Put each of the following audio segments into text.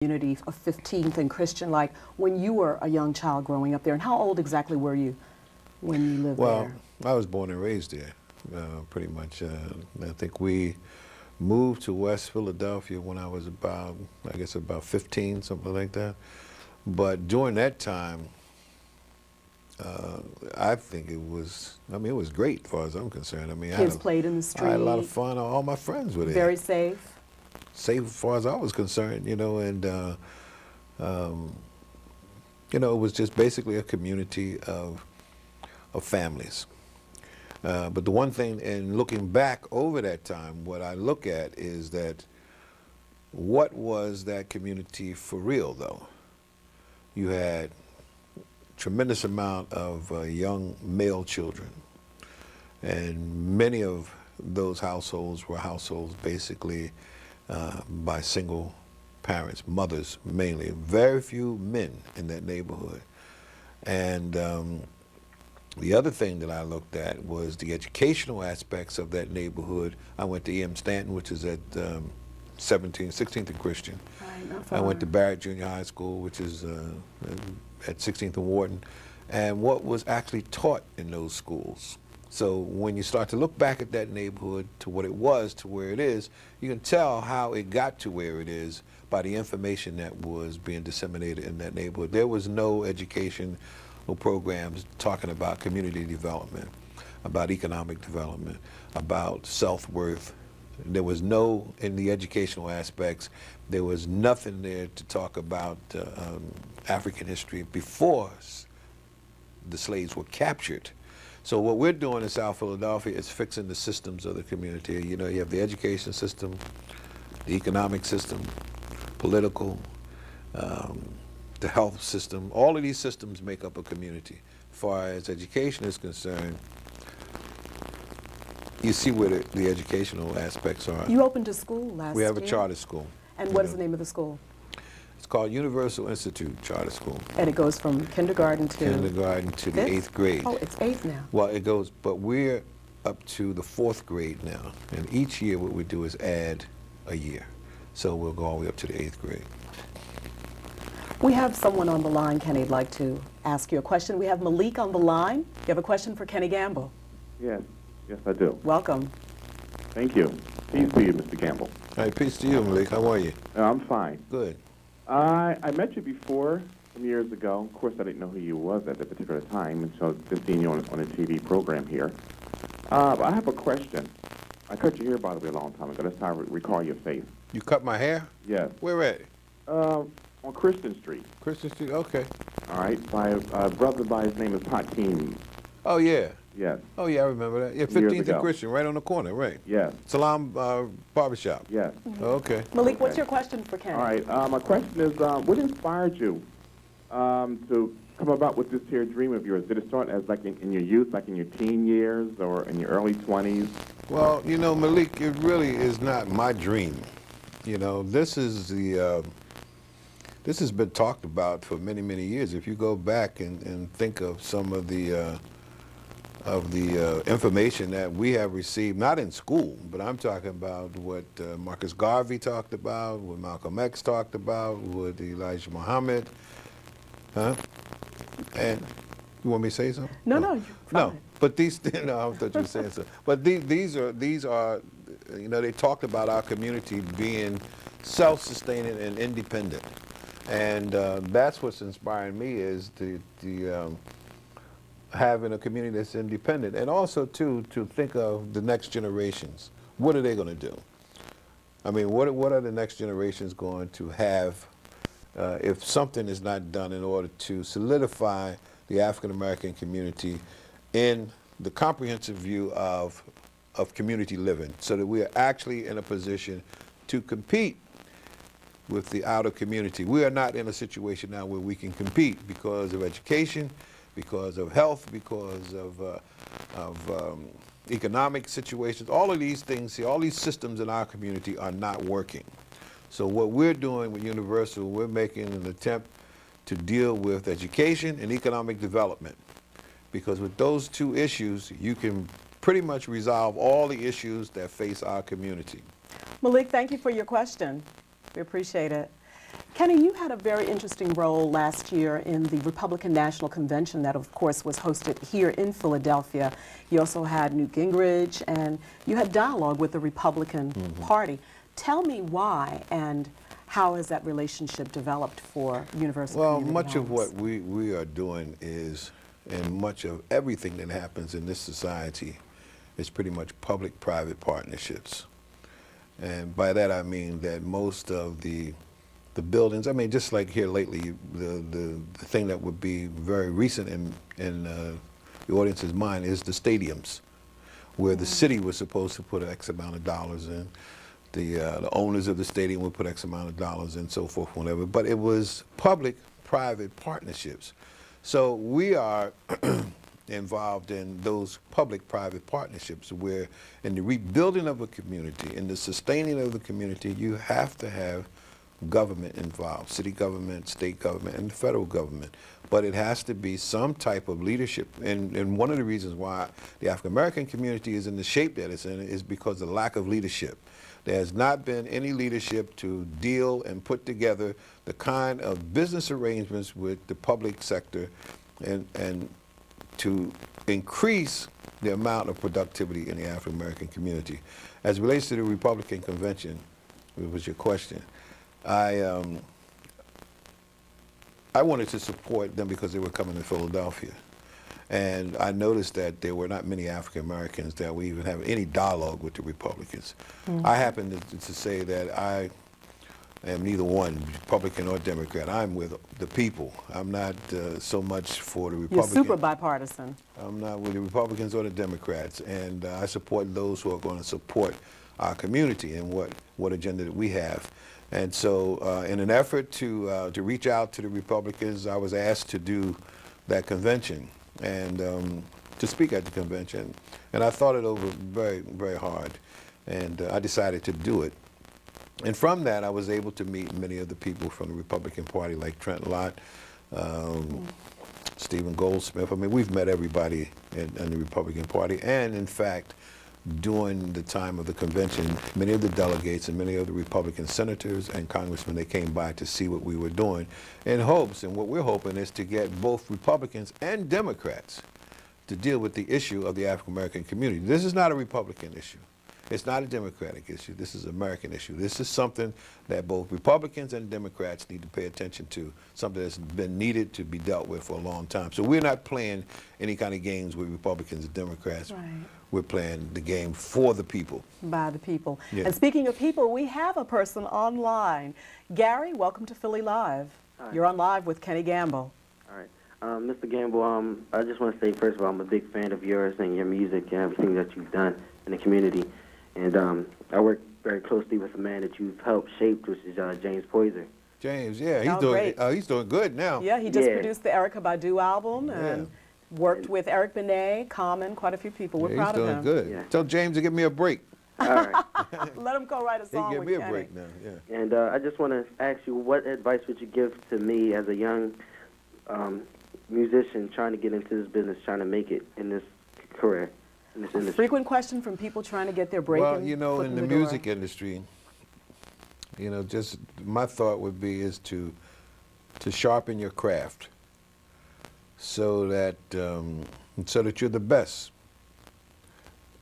community of 15th and Christian like when you were a young child growing up there? And how old exactly were you when you lived Well, there? I was born and raised there, pretty much. I think we moved to West Philadelphia when I was about, I guess about 15, something like that. But during that time, I think it was, it was great as far as I'm concerned. Kids played in the street. I had a lot of fun. All my friends were there. Very safe. Safe as far as I was concerned, and it was just basically a community of families. But the one thing, in looking back over that time, what I look at is that what was that community for real, though? You had tremendous amount of young male children, and many of those households were households basically by single parents, mothers mainly. Very few men in that neighborhood. And the other thing that I looked at was the educational aspects of that neighborhood. I went to E.M. Stanton, which is at 16th and Christian. Right, not far. I went to Barrett Junior High School, which is at 16th and Wharton, and what was actually taught in those schools. So when you start to look back at that neighborhood to what it was to where it is, you can tell how it got to where it is by the information that was being disseminated in that neighborhood. There was no educational programs talking about community development, about economic development, about self-worth. There was no, in the educational aspects, there was nothing there to talk about African history before the slaves were captured. So what we're doing in South Philadelphia is fixing the systems of the community. You have the education system, the economic system, political, the health system. All of these systems make up a community. As far as education is concerned, you see where the educational aspects are. You opened a school last year. We have a charter school. And what is the name of the school? It's called Universal Institute Charter School. And it goes from kindergarten to? Kindergarten to the 8th grade. Oh, it's 8th now. Well, it goes, but we're up to the 4th grade now. And each year what we do is add a year. So we'll go all the way up to the 8th grade. We have someone on the line, Kenny, would like to ask you a question. We have Malik on the line. You have a question for Kenny Gamble. Yes, I do. Welcome. Thank you. Peace to you, Mr. Gamble. All right, peace to you, Malik. How are you? I'm fine. Good. I met you before some years ago. Of course, I didn't know who you was at that particular time, and so I've been seeing you on a TV program here. But I have a question. I cut your hair, by the way, a long time ago. That's how I recall your face. You cut my hair? Yes. Where at? On Christian Street. Christian Street? Okay. All right. By a brother by his name is Hakeem. Oh, yeah. Yes. Oh, yeah, I remember that. Yeah, 15th and Christian, right on the corner, right? Yes. Salam Barbershop. Yes. Okay. Malik, what's your question for Kenny? All right. My question is, what inspired you to come about with this here dream of yours? Did it start as like in your youth, like in your teen years or in your early 20s? Well, Malik, it really is not my dream. This is this has been talked about for many, many years. If you go back and think of some of the information that we have received, not in school, but I'm talking about what Marcus Garvey talked about, what Malcolm X talked about, what Elijah Muhammad, huh? And you want me to say something? No. No, but these, no, I thought you were saying something. But these are, they talked about our community being self-sustaining and independent. And that's what's inspiring me is the having a community that's independent, and also to think of the next generations. What are they going to do? What are the next generations going to have if something is not done in order to solidify the African American community in the comprehensive view of community living, so that we are actually in a position to compete with the outer community. We are not in a situation now where we can compete because of education, because of health, because of economic situations. All of these things, all these systems in our community are not working. So what we're doing with Universal, we're making an attempt to deal with education and economic development. Because with those two issues, you can pretty much resolve all the issues that face our community. Malik, thank you for your question. We appreciate it. Kenny, you had a very interesting role last year in the Republican National Convention that, of course, was hosted here in Philadelphia. You also had Newt Gingrich, and you had dialogue with the Republican Party. Tell me why and how has that relationship developed for Universal Well, Community much of Homes? what we are doing is, and much of everything that happens in this society is pretty much public-private partnerships. And by that I mean that most of the buildings, I mean, just like here lately, the thing that would be very recent in the audience's mind is the stadiums, where the city was supposed to put X amount of dollars in. The owners of the stadium would put X amount of dollars in, so forth, whatever. But it was public-private partnerships. So we are involved in those public-private partnerships where in the rebuilding of a community, in the sustaining of the community, you have to have government involved, city government, state government, and the federal government. But it has to be some type of leadership. And one of the reasons why the African-American community is in the shape that it's in is because of the lack of leadership. There has not been any leadership to deal and put together the kind of business arrangements with the public sector and to increase the amount of productivity in the African American community. As it relates to the Republican convention, which was your question, I wanted to support them because they were coming to Philadelphia. And I noticed that there were not many African Americans that we even have any dialogue with the Republicans. I happen to say that I am neither one, Republican or Democrat. I'm with the people. I'm not so much for the You're Republicans. super bipartisan. I'm not with the Republicans or the Democrats. And I support those who are going to support our community and what agenda that we have. And so in an effort to reach out to the Republicans, I was asked to do that convention and to speak at the convention. And I thought it over very, very hard. And I decided to do it. And from that, I was able to meet many of the people from the Republican Party, like Trent Lott, Stephen Goldsmith. I mean, we've met everybody in the Republican Party. And in fact, during the time of the convention, many of the delegates and many of the Republican senators and congressmen, they came by to see what we were doing in hopes, and what we're hoping is to get both Republicans and Democrats to deal with the issue of the African American community. This is not a Republican issue. It's not a Democratic issue. This is an American issue. This is something that both Republicans and Democrats need to pay attention to, something that's been needed to be dealt with for a long time. So we're not playing any kind of games with Republicans and Democrats. Right. We're playing the game for the people. By the people. Yeah. And speaking of people, we have a person online. Gary, welcome to Philly Live. Hi. You're on live with Kenny Gamble. All right. Mr. Gamble, I just want to say, first of all, I'm a big fan of yours and your music and everything that you've done in the community. And I work very closely with a man that you've helped shape, which is James Poyser. James, yeah, Oh, he's doing good now. Yeah, he just Yeah. produced the Erykah Badu album and worked with Eric Benet, Common, quite a few people. We're Yeah, proud he's of doing him. good. Yeah. Tell James to give me a break. All right. Let him go write a He song can give with me a Kenny. break now. Yeah. And I just want to ask you, what advice would you give to me as a young musician trying to get into this business, trying to make it in this career, in this industry? Frequent question from people trying to get their break. Well, and you know, foot in the door. music industry, you know, just my thought would be is to sharpen your craft so that you're the best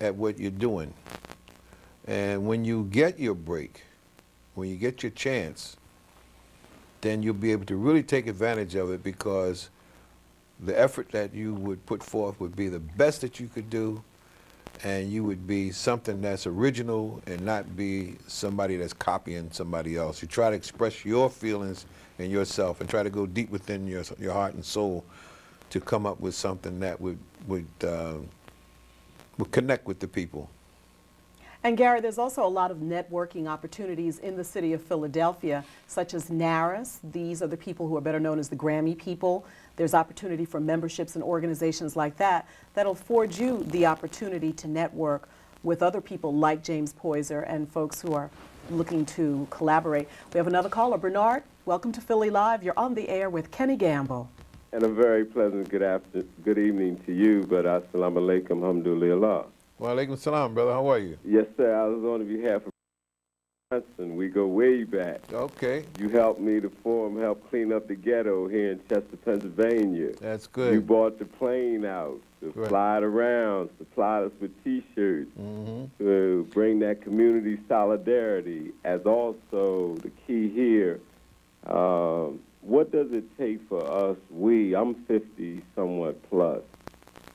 at what you're doing. And when you get your break, when you get your chance, then you'll be able to really take advantage of it, because the effort that you would put forth would be the best that you could do, and you would be something that's original and not be somebody that's copying somebody else. You try to express your feelings and yourself and try to go deep within your heart and soul to come up with something that would connect with the people. And Gary, there's also a lot of networking opportunities in the city of Philadelphia, such as NARAS. These are the people who are better known as the Grammy people. There's opportunity for memberships and organizations like that that'll afford you the opportunity to network with other people like James Poyser and folks who are looking to collaborate. We have another caller. Bernard, welcome to Philly Live. You're on the air with Kenny Gamble. And a very pleasant good evening to you, but assalamu alaikum, alhamdulillah. Wa alaikum salam, brother. How are you? Yes, sir. I was on behalf of Johnson. We go way back. Okay, You helped me to help clean up the ghetto here in Chester, Pennsylvania. that's good. You bought the plane out to Right. fly it around, supplied us with T-shirts, Mm-hmm. to bring that community solidarity as also the key here. What does it take for us, I'm 50 somewhat plus.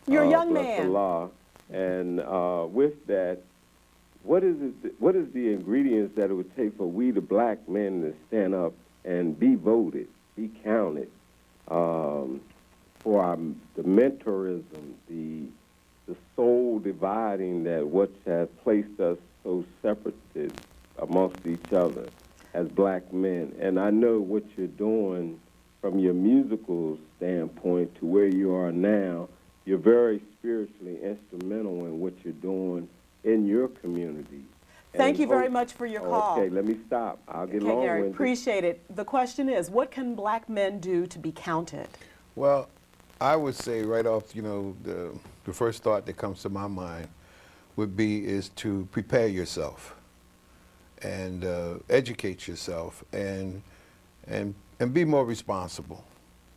You're a young bless man. Allah. And with that, what is the ingredients that it would take for we, the black men, to stand up and be voted, be counted, for the mentorism, the soul dividing that which has placed us so separated amongst each other as black men? And I know what you're doing from your musical standpoint to where you are now. You're very spiritually instrumental in what you're doing in your community. Thank And you very hope- much for your call. Okay, let me stop. I'll get Okay, Gary, long-winded. appreciate it. The question is, what can black men do to be counted? Well, I would say right off, the first thought that comes to my mind would be is to prepare yourself and educate yourself and be more responsible.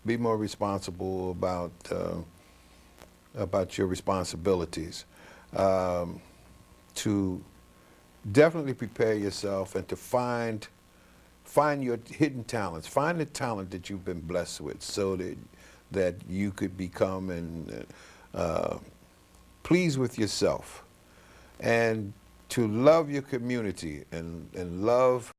Be more responsible about your responsibilities. To definitely prepare yourself and to find your hidden talents. Find the talent that you've been blessed with, so that you could become and pleased with yourself, and to love your community and love